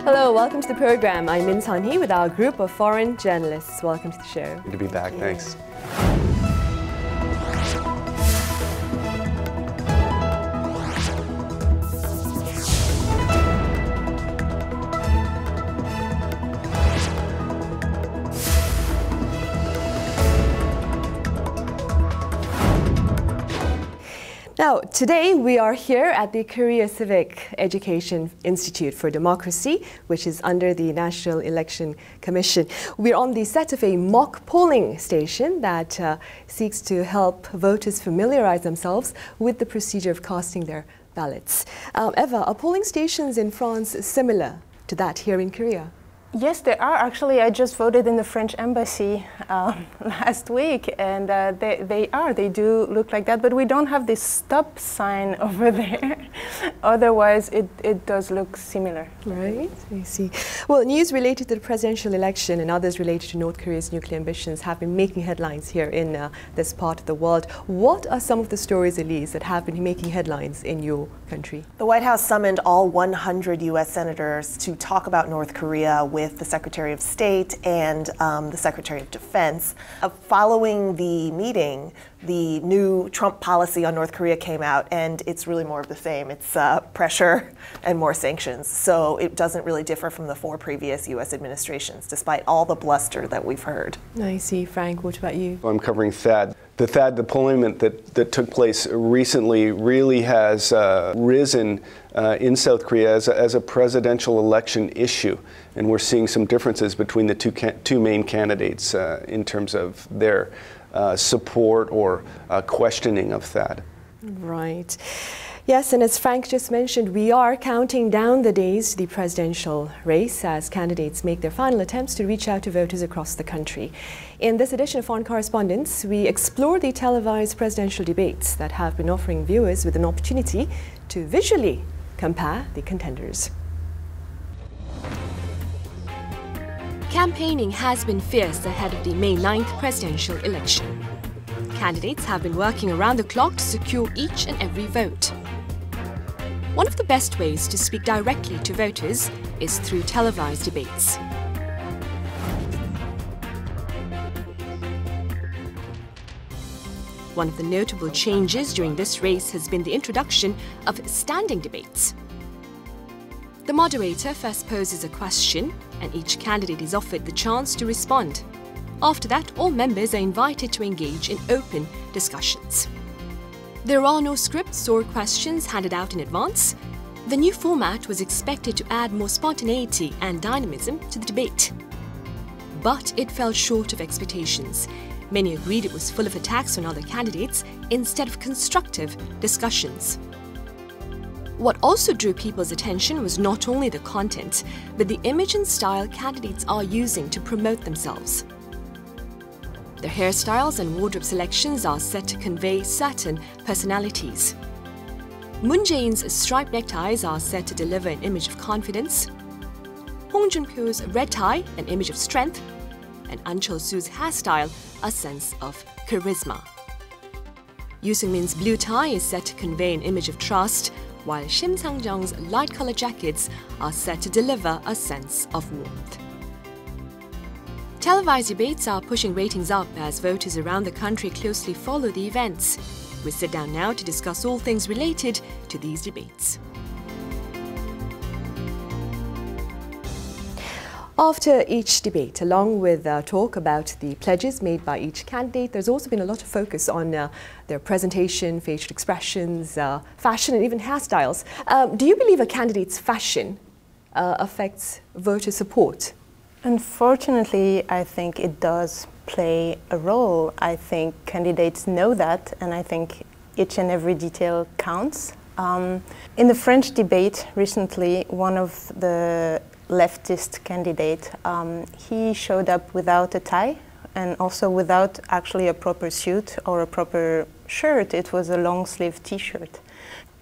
Hello, welcome to the program. I'm Min Sun-hee with our group of foreign journalists. Welcome to the show. Good to be back, thanks. Now, today we are here at the Korea Civic Education Institute for Democracy, which is under the National Election Commission. We're on the set of a mock polling station that seeks to help voters familiarize themselves with the procedure of casting their ballots. Eva, are polling stations in France similar to that here in Korea? Yes, there are. Actually, I just voted in the French embassy last week, and they do look like that, but we don't have this stop sign over there. Otherwise, it does look similar. Right, I see. Well, news related to the presidential election and others related to North Korea's nuclear ambitions have been making headlines here in this part of the world. What are some of the stories, Elise, that have been making headlines in your country? The White House summoned all 100 U.S. senators to talk about North Korea with the Secretary of State and the Secretary of Defense. Following the meeting, the new Trump policy on North Korea came out, and it's really more of the same. It's pressure and more sanctions. So it doesn't really differ from the 4 previous U.S. administrations, despite all the bluster that we've heard. I see. Frank, what about you? I'm covering THAAD. The THAAD deployment that took place recently really has risen in South Korea as a presidential election issue. And we're seeing some differences between the two main candidates in terms of their support or questioning of THAAD. Right. Yes, and as Frank just mentioned, we are counting down the days to the presidential race as candidates make their final attempts to reach out to voters across the country. In this edition of Foreign Correspondents, we explore the televised presidential debates that have been offering viewers with an opportunity to visually compare the contenders. Campaigning has been fierce ahead of the May 9th presidential election. Candidates have been working around the clock to secure each and every vote. One of the best ways to speak directly to voters is through televised debates. One of the notable changes during this race has been the introduction of standing debates. The moderator first poses a question, and each candidate is offered the chance to respond. After that, all members are invited to engage in open discussions. There are no scripts or questions handed out in advance. The new format was expected to add more spontaneity and dynamism to the debate. But it fell short of expectations. Many agreed it was full of attacks on other candidates instead of constructive discussions. What also drew people's attention was not only the content, but the image and style candidates are using to promote themselves. Their hairstyles and wardrobe selections are set to convey certain personalities. Moon Jae-in's striped neckties are set to deliver an image of confidence. Hong Joon-pyo's red tie, an image of strength, and Ahn Cheol-soo's hairstyle, a sense of charisma. Yoo Seung-min's blue tie is set to convey an image of trust, while Shim Sang-jung's light-colored jackets are set to deliver a sense of warmth. Televised debates are pushing ratings up as voters around the country closely follow the events. We sit down now to discuss all things related to these debates. After each debate, along with talk about the pledges made by each candidate, there's also been a lot of focus on their presentation, facial expressions, fashion, and even hairstyles. Do you believe a candidate's fashion affects voter support? Unfortunately, I think it does play a role. I think candidates know that, and I think each and every detail counts. In the French debate recently, one of the leftist candidate, he showed up without a tie and also without actually a proper suit or a proper shirt. It was a long-sleeve t-shirt.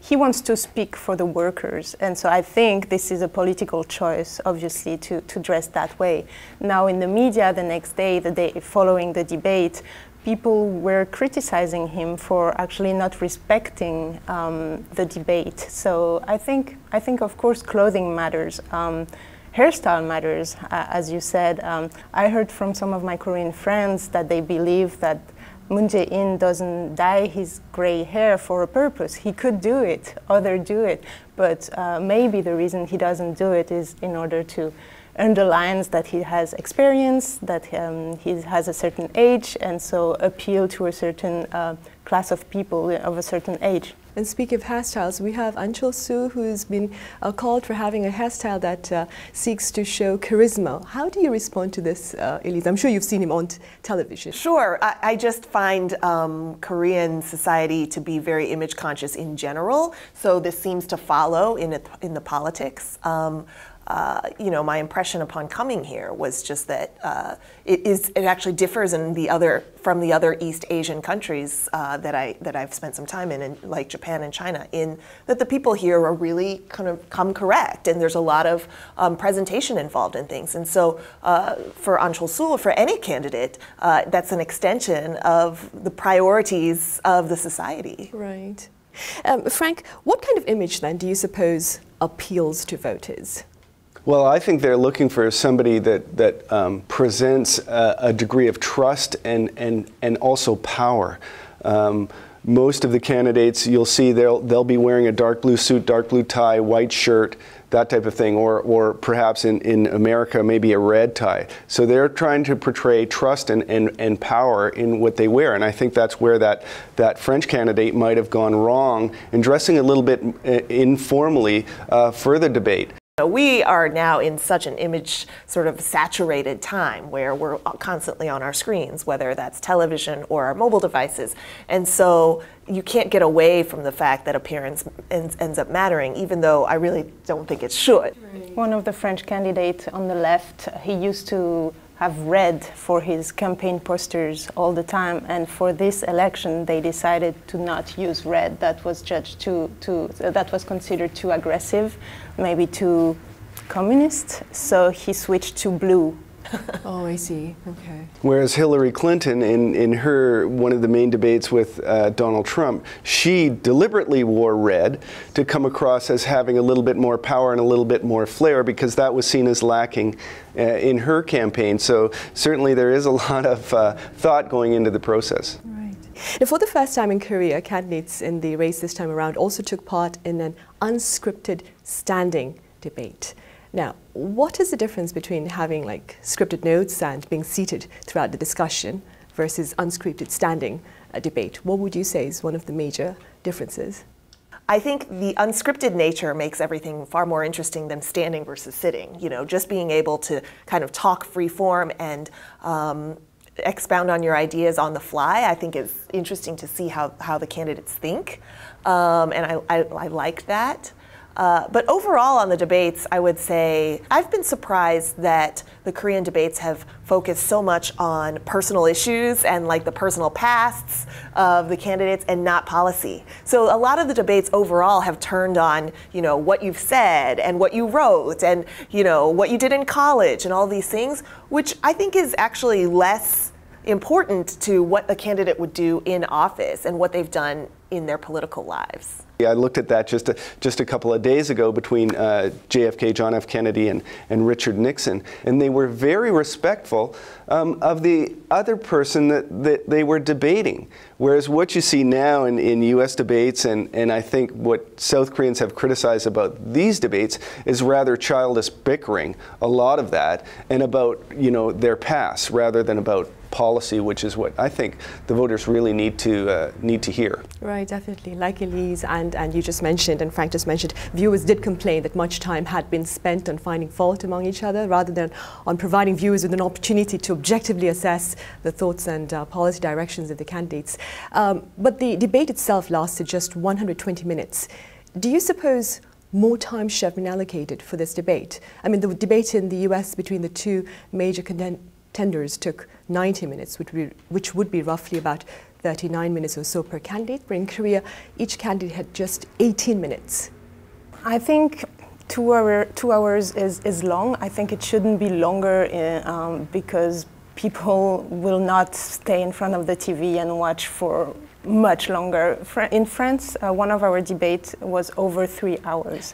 He wants to speak for the workers, and so I think this is a political choice, obviously, to dress that way. Now in the media the next day, the day following the debate, people were criticizing him for actually not respecting the debate. So I think of course clothing matters. hairstyle matters, as you said. I heard from some of my Korean friends that they believe that Moon Jae-in doesn't dye his gray hair for a purpose. He could do it, others do it, but maybe the reason he doesn't do it is in order to underlines that he has experience, that he has a certain age, and so appeal to a certain class of people of a certain age. And speaking of hairstyles, we have Anchol Soo, who's been called for having a hairstyle that seeks to show charisma. How do you respond to this, Elise? I'm sure you've seen him on television. Sure. I just find Korean society to be very image conscious in general, so this seems to follow in the politics. You know, my impression upon coming here was just that it actually differs from the other East Asian countries that I've spent some time in, like Japan and China, in that the people here are really kind of come correct, and there's a lot of presentation involved in things. And so for An Chol-sul, or for any candidate, that's an extension of the priorities of the society. Right. Frank, what kind of image then do you suppose appeals to voters? Well, I think they're looking for somebody that presents a degree of trust and also power. Most of the candidates, you'll see they'll be wearing a dark blue suit, dark blue tie, white shirt, that type of thing, or perhaps in America, maybe a red tie. So they're trying to portray trust and power in what they wear. And I think that's where that French candidate might have gone wrong in dressing a little bit informally for the debate. We are now in such an image sort of saturated time where we're constantly on our screens, whether that's television or our mobile devices. And so you can't get away from the fact that appearance ends up mattering, even though I really don't think it should. One of the French candidates on the left, he used to have red for his campaign posters all the time, and for this election they decided to not use red. That was judged that was considered too aggressive, maybe too communist, so he switched to blue. Oh, I see. Okay. Whereas Hillary Clinton, in her one of the main debates with Donald Trump, she deliberately wore red to come across as having a little bit more power and a little bit more flair, because that was seen as lacking in her campaign. So certainly there is a lot of thought going into the process. Right. Now, for the first time in Korea, candidates in the race this time around also took part in an unscripted standing debate. Now, what is the difference between having like scripted notes and being seated throughout the discussion versus unscripted standing debate? What would you say is one of the major differences? I think the unscripted nature makes everything far more interesting than standing versus sitting. You know, just being able to kind of talk free form and expound on your ideas on the fly, I think is interesting to see how the candidates think. And I like that. But overall on the debates, I would say I've been surprised that the Korean debates have focused so much on personal issues and like the personal pasts of the candidates and not policy. So a lot of the debates overall have turned on, you know, what you've said and what you wrote and, you know, what you did in college and all these things, which I think is actually less important to what the candidate would do in office and what they've done in their political lives. I looked at that just a couple of days ago between JFK, John F. Kennedy, and Richard Nixon, and they were very respectful of the other person that they were debating. Whereas what you see now in U.S. debates, and I think what South Koreans have criticized about these debates, is rather childish bickering, a lot of that, and about, you know, their past rather than about policy, which is what I think the voters really need to hear. Right, definitely. Like Elise and you just mentioned, and Frank just mentioned, viewers did complain that much time had been spent on finding fault among each other rather than on providing viewers with an opportunity to objectively assess the thoughts and policy directions of the candidates. But the debate itself lasted just 120 minutes. Do you suppose more time should have been allocated for this debate? I mean, the debate in the US between the two major contenders took 90 minutes, which would be roughly about 39 minutes or so per candidate, but in Korea, each candidate had just 18 minutes. I think 2 hours is long. I think it shouldn't be longer because people will not stay in front of the TV and watch for much longer. In France, one of our debates was over 3 hours.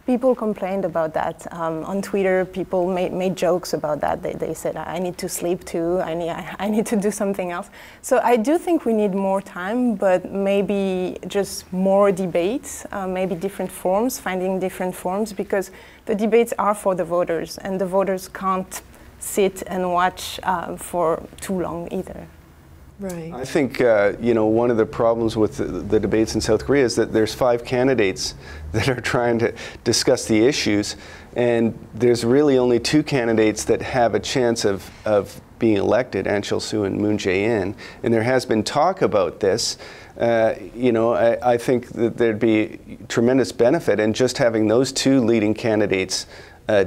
People complained about that. On Twitter, people made jokes about that. They said, I need to sleep too, I need to do something else. So I do think we need more time, but maybe just more debates, maybe different forms, finding different forms, because the debates are for the voters, and the voters can't sit and watch for too long either. Right. I think one of the problems with the debates in South Korea is that there's 5 candidates that are trying to discuss the issues, and there's really only 2 candidates that have a chance of being elected, Ahn Cheol-soo and Moon Jae-in, and there has been talk about this. I think that there'd be tremendous benefit in just having those 2 leading candidates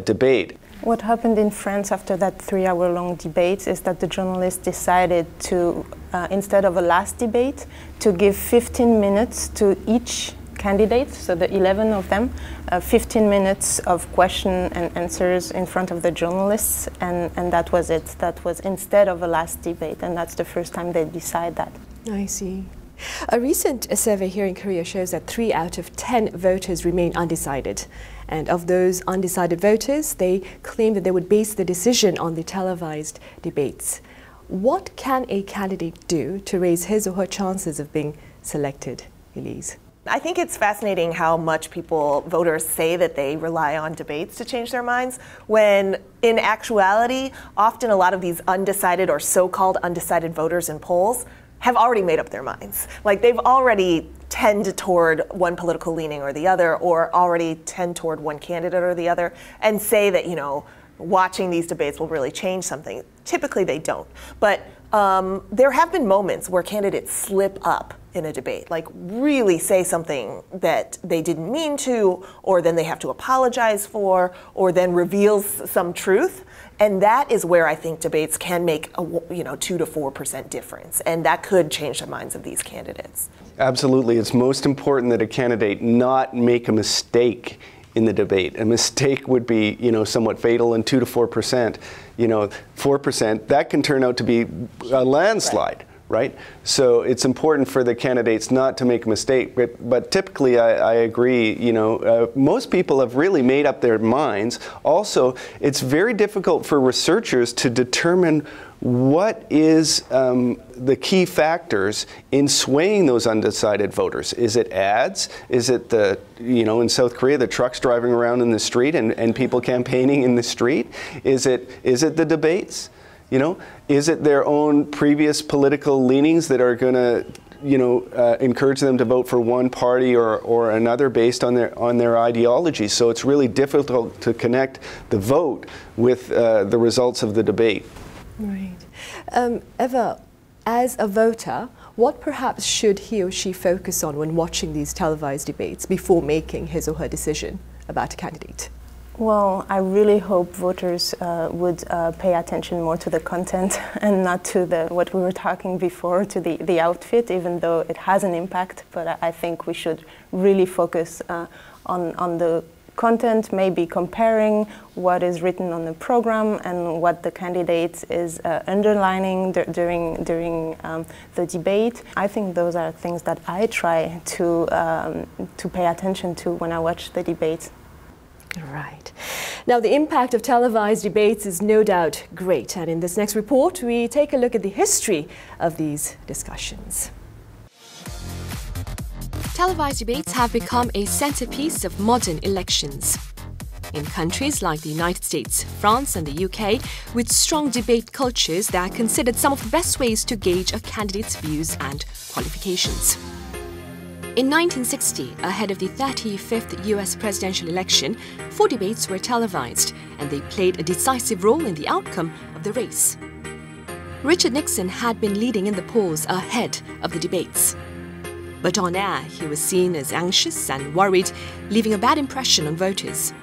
debate. What happened in France after that 3-hour-long debate is that the journalists decided to, instead of a last debate, to give 15 minutes to each candidate, so the 11 of them, 15 minutes of question and answers in front of the journalists, and that was it. That was instead of a last debate, and that's the first time they decide that. I see. A recent survey here in Korea shows that 3 out of 10 voters remain undecided. And of those undecided voters, they claim that they would base the decision on the televised debates. What can a candidate do to raise his or her chances of being selected, Elise? I think it's fascinating how much voters say that they rely on debates to change their minds, when in actuality, often a lot of these undecided or so-called undecided voters in polls have already made up their minds. Like, they've already tend toward one political leaning or the other, or already tend toward one candidate or the other, and say that, watching these debates will really change something. Typically they don't. But there have been moments where candidates slip up in a debate, like really say something that they didn't mean to, or then they have to apologize for, or then reveals some truth. And that is where I think debates can make a 2 to 4% difference, and that could change the minds of these candidates. Absolutely. It's most important that a candidate not make a mistake in the debate. A mistake would be, somewhat fatal, and 2 to 4%, 4%, that can turn out to be a landslide. Right? So it's important for the candidates not to make a mistake. But typically, I agree, most people have really made up their minds. Also, it's very difficult for researchers to determine what is the key factors in swaying those undecided voters. Is it ads? Is it in South Korea, the trucks driving around in the street and people campaigning in the street? Is it the debates? Is it their own previous political leanings that are going to, encourage them to vote for one party or another based on their ideology? So it's really difficult to connect the vote with the results of the debate. Right. Eva, as a voter, what perhaps should he or she focus on when watching these televised debates before making his or her decision about a candidate? Well, I really hope voters would pay attention more to the content and not to what we were talking before, to the outfit, even though it has an impact. But I think we should really focus on the content, maybe comparing what is written on the program and what the candidate is underlining during the debate. I think those are things that I try to pay attention to when I watch the debate. Right. Now, the impact of televised debates is no doubt great, and in this next report, we take a look at the history of these discussions. Televised debates have become a centerpiece of modern elections. In countries like the United States, France and the UK, with strong debate cultures, they are considered some of the best ways to gauge a candidate's views and qualifications. In 1960, ahead of the 35th US presidential election, 4 debates were televised, and they played a decisive role in the outcome of the race. Richard Nixon had been leading in the polls ahead of the debates. But on air, he was seen as anxious and worried, leaving a bad impression on voters.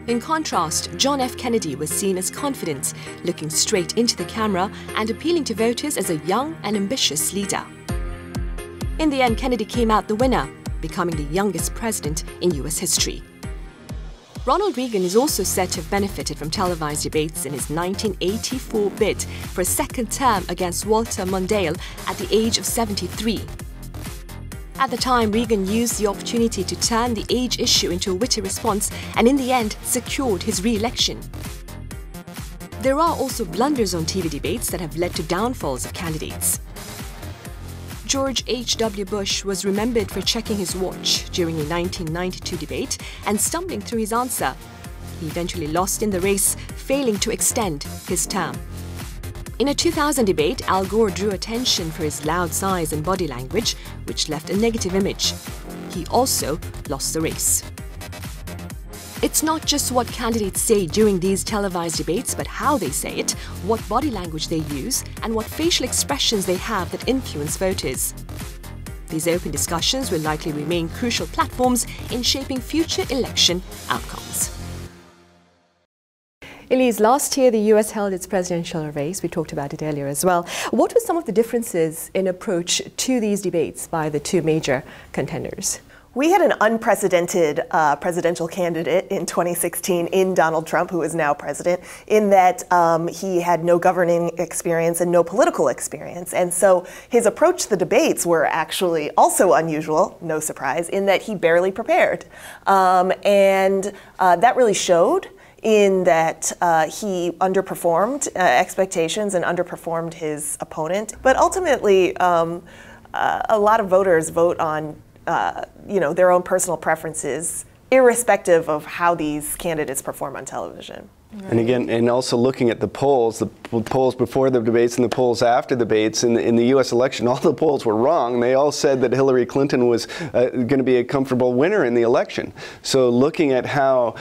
In contrast, John F. Kennedy was seen as confident, looking straight into the camera and appealing to voters as a young and ambitious leader. In the end, Kennedy came out the winner, becoming the youngest president in US history. Ronald Reagan is also said to have benefited from televised debates in his 1984 bid for a second term against Walter Mondale at the age of 73. At the time, Reagan used the opportunity to turn the age issue into a witty response and in the end secured his re-election. There are also blunders on TV debates that have led to downfalls of candidates. George H.W. Bush was remembered for checking his watch during a 1992 debate and stumbling through his answer. He eventually lost in the race, failing to extend his term. In a 2000 debate, Al Gore drew attention for his loud size and body language, which left a negative image. He also lost the race. It's not just what candidates say during these televised debates, but how they say it, what body language they use, and what facial expressions they have that influence voters. These open discussions will likely remain crucial platforms in shaping future election outcomes. Elise, last year the US held its presidential race. We talked about it earlier as well. What were some of the differences in approach to these debates by the two major contenders? We had an unprecedented presidential candidate in 2016 in Donald Trump, who is now president, in that he had no governing experience and no political experience. And so his approach to the debates were actually also unusual, no surprise, in that he barely prepared. And that really showed in that he underperformed expectations and underperformed his opponent. But ultimately, a lot of voters vote on their own personal preferences, irrespective of how these candidates perform on television. Right. And again, and also looking at the polls before the debates and the polls after the debates in the U.S. election, all the polls were wrong. They all said that Hillary Clinton was going to be a comfortable winner in the election. So looking at how,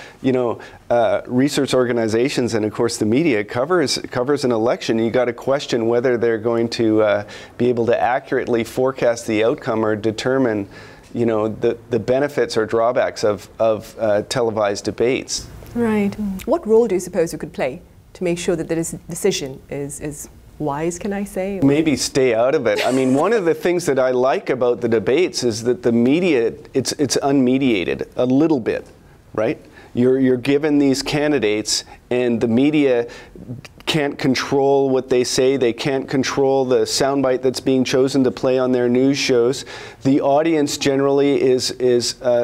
research organizations and of course the media covers an election, you got to question whether they're going to be able to accurately forecast the outcome or determine, the benefits or drawbacks of televised debates. Right. What role do you suppose you could play to make sure that this decision is wise, can I say? Maybe stay out of it. I mean, one of the things that I like about the debates is that the media, it's unmediated a little bit, right? You're given these candidates and the media can't control what they say. They can't control the soundbite that's being chosen to play on their news shows. The audience generally is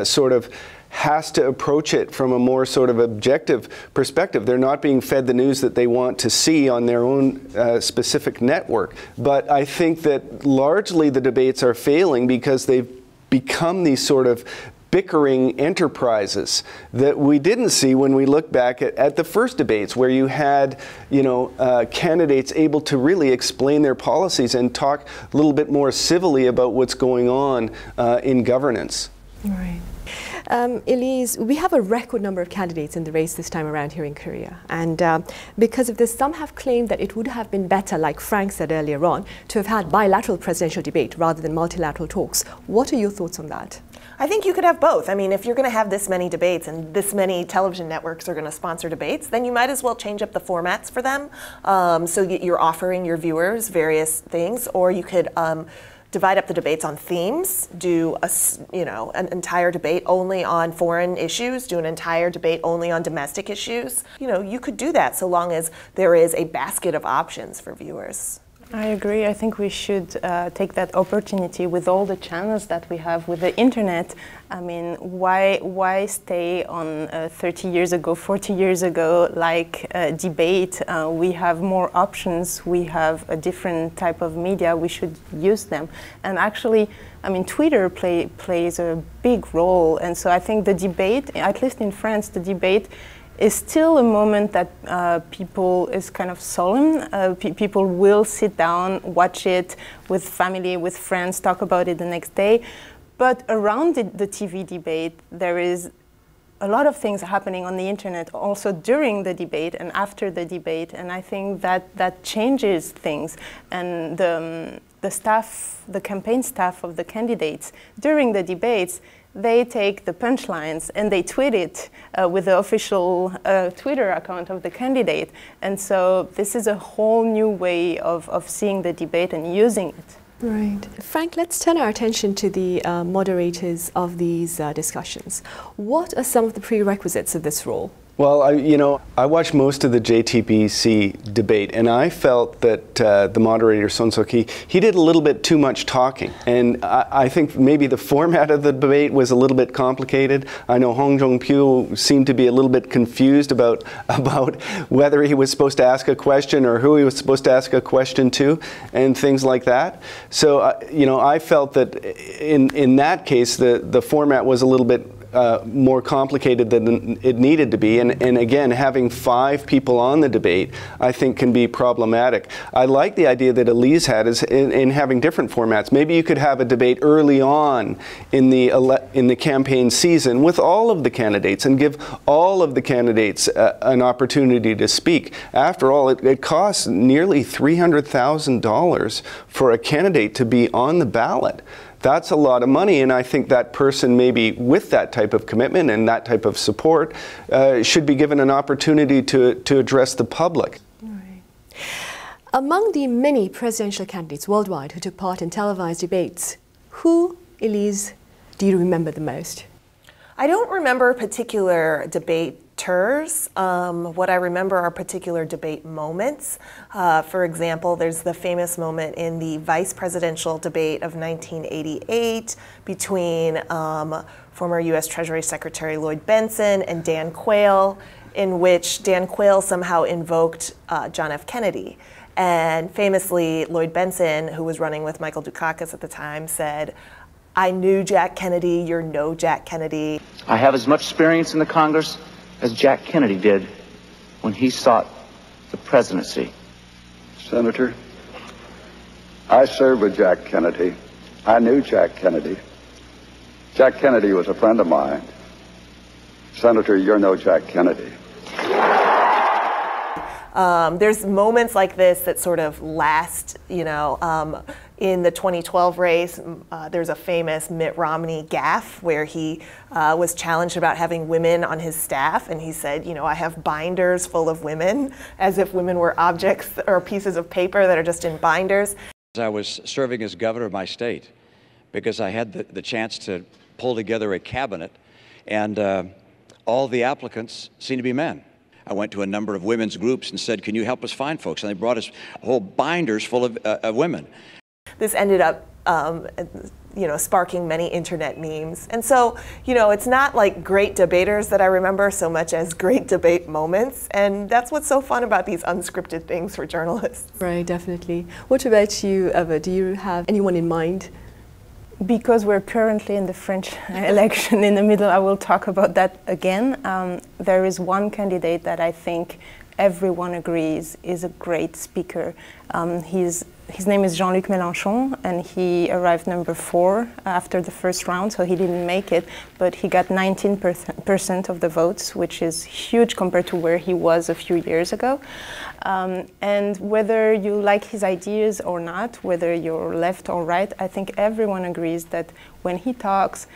sort of has to approach it from a more sort of objective perspective. They're not being fed the news that they want to see on their own specific network. But I think that largely the debates are failing because they've become these sort of bickering enterprises that we didn't see when we look back at the first debates, where you had candidates able to really explain their policies and talk a little bit more civilly about what's going on in governance. Right. Elise, we have a record number of candidates in the race this time around here in Korea. And because of this, some have claimed that it would have been better, like Frank said earlier on, to have had bilateral presidential debate rather than multilateral talks. What are your thoughts on that? I think you could have both. I mean, if you're going to have this many debates and this many television networks are going to sponsor debates, then you might as well change up the formats for them so that you're offering your viewers various things, or you could divide up the debates on themes, do an entire debate only on foreign issues, do an entire debate only on domestic issues. You could do that so long as there is a basket of options for viewers. I agree. I think we should take that opportunity with all the channels that we have with the internet. I mean, why stay on 30 years ago, 40 years ago, like debate? We have more options. We have a different type of media. We should use them. And actually, I mean, Twitter plays a big role. And so I think the debate, at least in France, the debate is still a moment that people is kind of solemn. People will sit down, watch it with family, with friends, talk about it the next day. But around the TV debate, there is a lot of things happening on the internet, also during the debate and after the debate. And I think that changes things. And the staff, the campaign staff of the candidates during the debates, they take the punchlines and they tweet it with the official Twitter account of the candidate. And so this is a whole new way of seeing the debate and using it. Right. Frank, let's turn our attention to the moderators of these discussions. What are some of the prerequisites of this role? Well, I watched most of the JTBC debate, and I felt that the moderator, Son Suk-hee, he did a little bit too much talking. And I think maybe the format of the debate was a little bit complicated. I know Hong Jong-pyo seemed to be a little bit confused about whether he was supposed to ask a question or who he was supposed to ask a question to, and things like that. So, I felt that in that case, the format was a little bit more complicated than it needed to be, and again, having 5 people on the debate, I think, can be problematic. I like the idea that Elise had is in having different formats. Maybe you could have a debate early on in the campaign season with all of the candidates and give all of the candidates an opportunity to speak. After all, it costs nearly $300,000 for a candidate to be on the ballot. That's a lot of money, and I think that person, maybe with that type of commitment and that type of support, should be given an opportunity to address the public. Right. Among the many presidential candidates worldwide who took part in televised debates, who, Elise, do you remember the most? I don't remember particular debaters. What I remember are particular debate moments. For example, there's the famous moment in the vice presidential debate of 1988 between former U.S. Treasury Secretary Lloyd Bentsen and Dan Quayle, in which Dan Quayle somehow invoked John F. Kennedy. And famously, Lloyd Bentsen, who was running with Michael Dukakis at the time, said, "I knew Jack Kennedy, you're no Jack Kennedy." I have as much experience in the Congress as Jack Kennedy did when he sought the presidency. Senator, I served with Jack Kennedy. I knew Jack Kennedy. Jack Kennedy was a friend of mine. Senator, you're no Jack Kennedy. There's moments like this that sort of last, in the 2012 race, there's a famous Mitt Romney gaffe where he was challenged about having women on his staff, and he said, I have binders full of women, as if women were objects or pieces of paper that are just in binders. I was serving as governor of my state because I had the chance to pull together a cabinet, and all the applicants seemed to be men. I went to a number of women's groups and said, "Can you help us find folks?" And they brought us whole binders full of women. This ended up, sparking many internet memes. And so, it's not like great debaters that I remember so much as great debate moments. And that's what's so fun about these unscripted things for journalists. Right, definitely. What about you, Eva? Do you have anyone in mind? Because we're currently in the French election in the middle, I will talk about that again. There is one candidate that I think everyone agrees is a great speaker. His name is Jean-Luc Mélenchon, and he arrived number 4 after the first round, so he didn't make it, but he got 19% of the votes, which is huge compared to where he was a few years ago. And whether you like his ideas or not, whether you're left or right, I think everyone agrees that when he talks,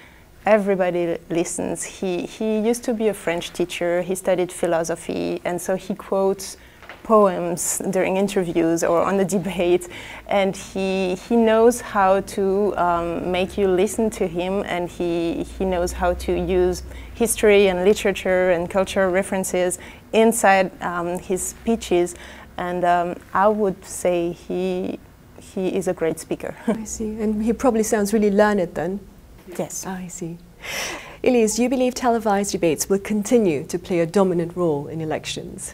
everybody listens. He used to be a French teacher, he studied philosophy, and so he quotes poems during interviews or on the debate, and he knows how to make you listen to him, and he knows how to use history and literature and cultural references inside his speeches, and I would say he is a great speaker. I see, and he probably sounds really learned then. Yes. I see. Elise, do you believe televised debates will continue to play a dominant role in elections?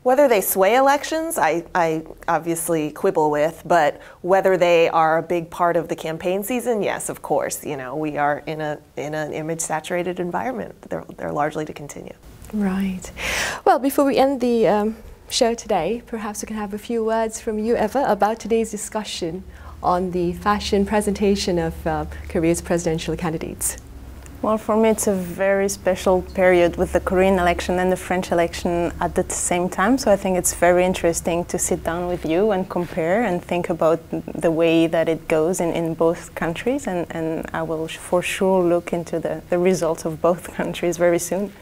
Whether they sway elections, I obviously quibble with, but whether they are a big part of the campaign season, yes, of course. We are in an image-saturated environment. They're largely to continue. Right. Well, before we end the show today, perhaps we can have a few words from you, Eva, about today's discussion on the fashion presentation of Korea's presidential candidates. Well, for me, it's a very special period with the Korean election and the French election at the same time. So I think it's very interesting to sit down with you and compare and think about the way that it goes in both countries. And I will for sure look into the results of both countries very soon.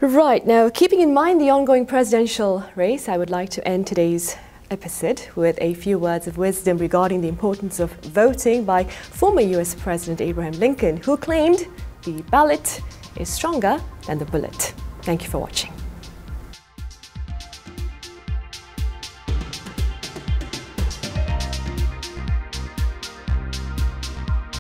Right. Now, keeping in mind the ongoing presidential race, I would like to end today's episode with a few words of wisdom regarding the importance of voting by former US President Abraham Lincoln, who claimed the ballot is stronger than the bullet. Thank you for watching.